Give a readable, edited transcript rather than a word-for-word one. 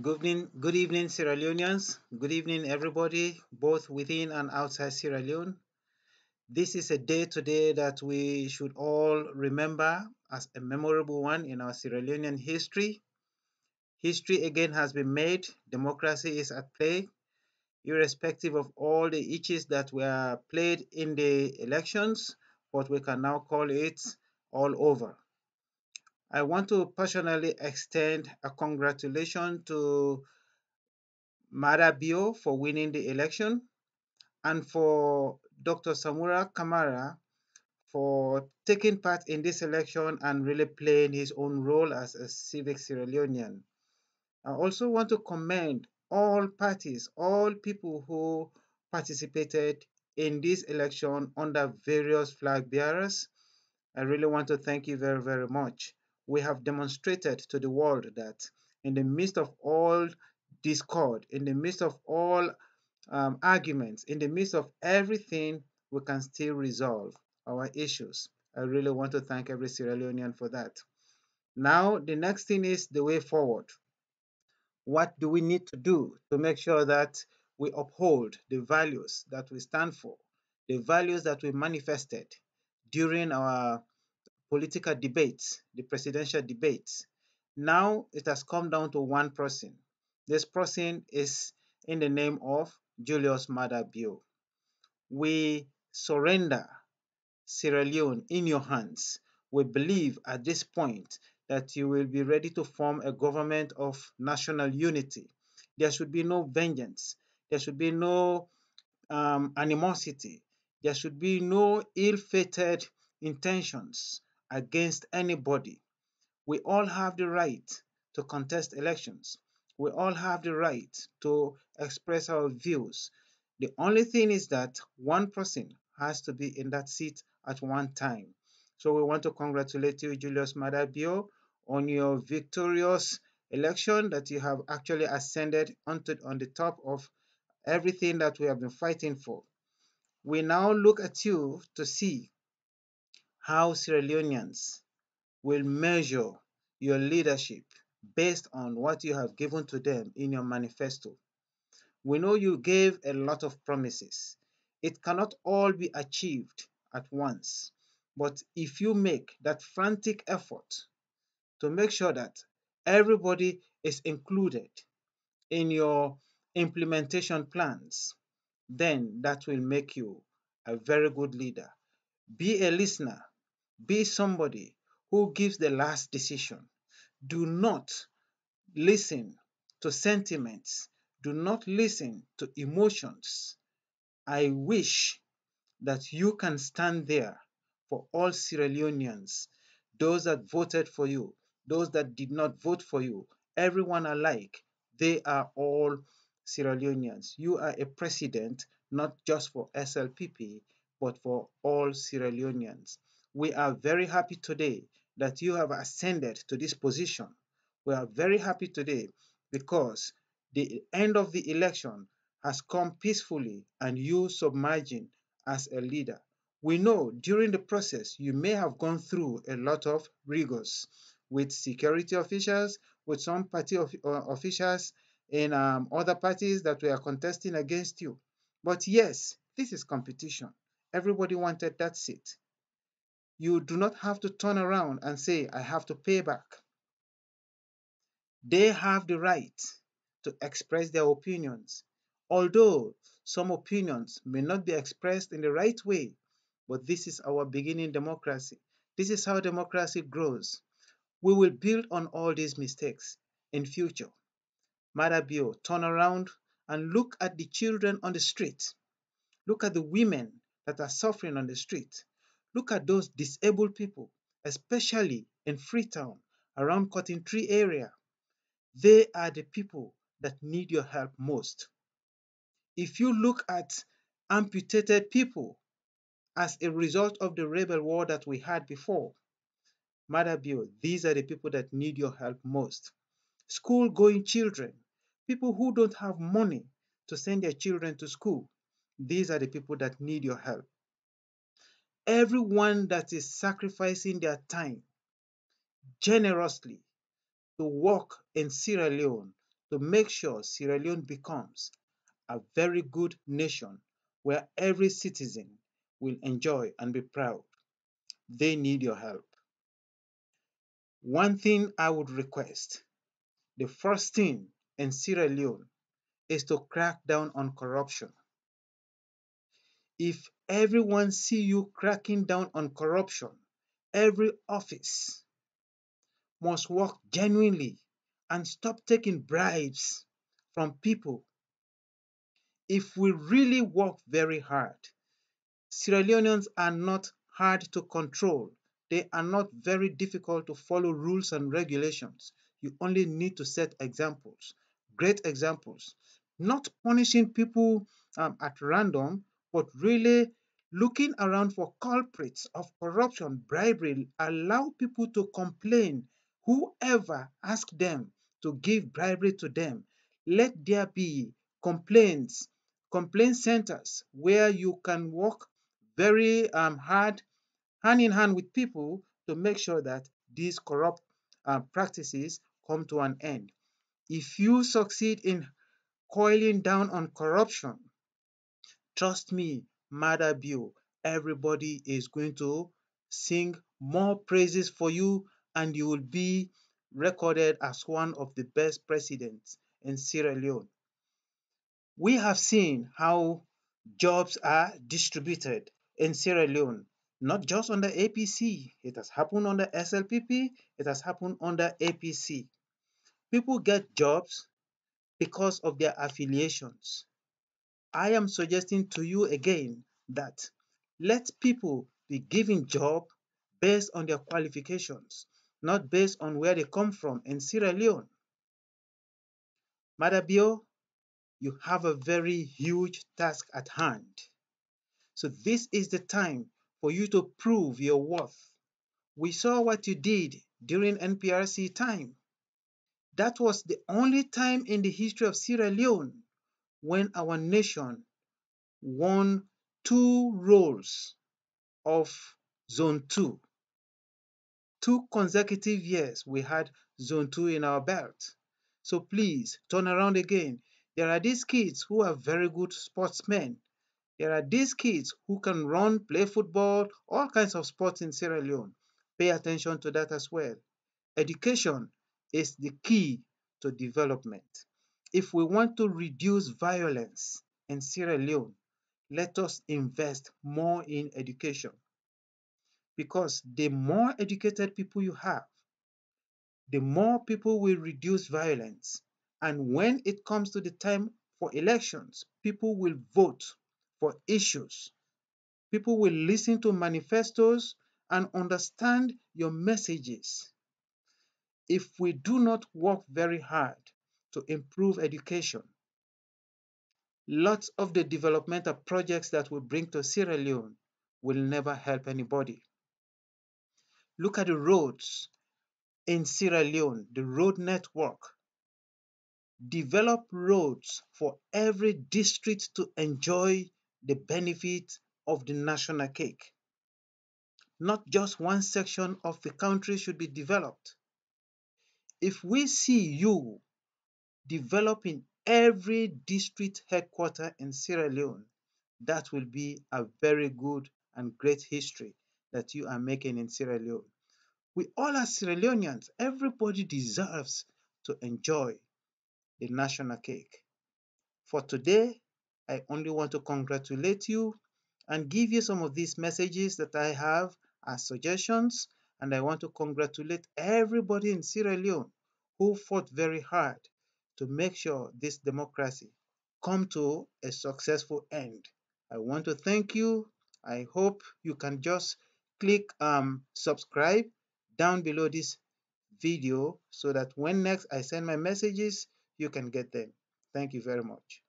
Good evening, Sierra Leoneans. Good evening, everybody, both within and outside Sierra Leone. This is a day today that we should all remember as a memorable one in our Sierra Leonean history. History again has been made, democracy is at play, irrespective of all the itches that were played in the elections, what we can now call it all over. I want to personally extend a congratulation to Marabio for winning the election and for Dr. Samura Kamara for taking part in this election and really playing his own role as a civic Sierra Leonean. I also want to commend all parties, all people who participated in this election under various flag bearers. I really want to thank you very, very much. We have demonstrated to the world that in the midst of all discord, in the midst of all arguments, in the midst of everything, we can still resolve our issues. I really want to thank every Sierra Leonean for that. Now, the next thing is the way forward. What do we need to do to make sure that we uphold the values that we stand for, the values that we manifested during our political debates, the presidential debates? Now it has come down to one person. This person is in the name of Julius Maada Bio. We surrender Sierra Leone in your hands. We believe at this point that you will be ready to form a government of national unity. There should be no vengeance. There should be no animosity. There should be no ill-fated intentions against anybody. We all have the right to contest elections. We all have the right to express our views. The only thing is that one person has to be in that seat at one time. So we want to congratulate you, Julius Madabio, on your victorious election that you have actually ascended onto on the top of everything that we have been fighting for. We now look at you to see how Sierra Leoneans will measure your leadership based on what you have given to them in your manifesto. We know you gave a lot of promises. It cannot all be achieved at once. But if you make that frantic effort to make sure that everybody is included in your implementation plans, then that will make you a very good leader. Be a listener. Be somebody who gives the last decision. Do not listen to sentiments. Do not listen to emotions. I wish that you can stand there for all Sierra Leoneans, those that voted for you, those that did not vote for you, everyone alike. They are all Sierra Leoneans. You are a president not just for SLPP, but for all Sierra Leoneans. We are very happy today that you have ascended to this position. We are very happy today because the end of the election has come peacefully and you submerging as a leader. We know during the process you may have gone through a lot of rigors with security officials, with some party officials in other parties that were contesting against you. But yes, this is competition. Everybody wanted that seat. You do not have to turn around and say, I have to pay back. They have the right to express their opinions. Although some opinions may not be expressed in the right way, but this is our beginning democracy. This is how democracy grows. We will build on all these mistakes in future. Madabio, turn around and look at the children on the street. Look at the women that are suffering on the street. Look at those disabled people, especially in Freetown, around Cotton Tree area. They are the people that need your help most. If you look at amputated people as a result of the rebel war that we had before, Madabio, these are the people that need your help most. School going children, people who don't have money to send their children to school, these are the people that need your help. Everyone that is sacrificing their time generously to work in Sierra Leone to make sure Sierra Leone becomes a very good nation where every citizen will enjoy and be proud. They need your help. One thing I would request, the first thing in Sierra Leone is to crack down on corruption. If everyone see you cracking down on corruption, every office must work genuinely and stop taking bribes from people. If we really work very hard, Sierra Leoneans are not hard to control. They are not very difficult to follow rules and regulations. You only need to set examples, great examples, not punishing people at random, but really looking around for culprits of corruption, bribery, allow people to complain. Whoever asks them to give bribery to them, let there be complaints, complaint centers where you can work very hard, hand in hand with people to make sure that these corrupt practices come to an end. If you succeed in coiling down on corruption, trust me, Mother Bill, everybody is going to sing more praises for you and you will be recorded as one of the best presidents in Sierra Leone. We have seen how jobs are distributed in Sierra Leone, not just under APC. It has happened under SLPP, it has happened under APC. People get jobs because of their affiliations. I am suggesting to you again that let people be given job based on their qualifications, not based on where they come from in Sierra Leone. Madabio, you have a very huge task at hand. So this is the time for you to prove your worth. We saw what you did during NPRC time. That was the only time in the history of Sierra Leone when our nation won 2 roles of Zone 2. 2 consecutive years we had Zone 2 in our belt. So please turn around again. There are these kids who are very good sportsmen. There are these kids who can run, play football, all kinds of sports in Sierra Leone. Pay attention to that as well. Education is the key to development. If we want to reduce violence in Sierra Leone, let us invest more in education. Because the more educated people you have, the more people will reduce violence. And when it comes to the time for elections, people will vote for issues. People will listen to manifestos and understand your messages. If we do not work very hard to improve education, lots of the developmental projects that we bring to Sierra Leone will never help anybody. Look at the roads in Sierra Leone, the road network. Develop roads for every district to enjoy the benefit of the national cake. Not just one section of the country should be developed. If we see you developing every district headquarter in Sierra Leone, that will be a very good and great history that you are making in Sierra Leone. We all are Sierra Leoneans. Everybody deserves to enjoy the national cake. For today, I only want to congratulate you and give you some of these messages that I have as suggestions. And I want to congratulate everybody in Sierra Leone who fought very hard to make sure this democracy come to a successful end. I want to thank you. I hope you can just click subscribe down below this video so that when next I send my messages, you can get them. Thank you very much.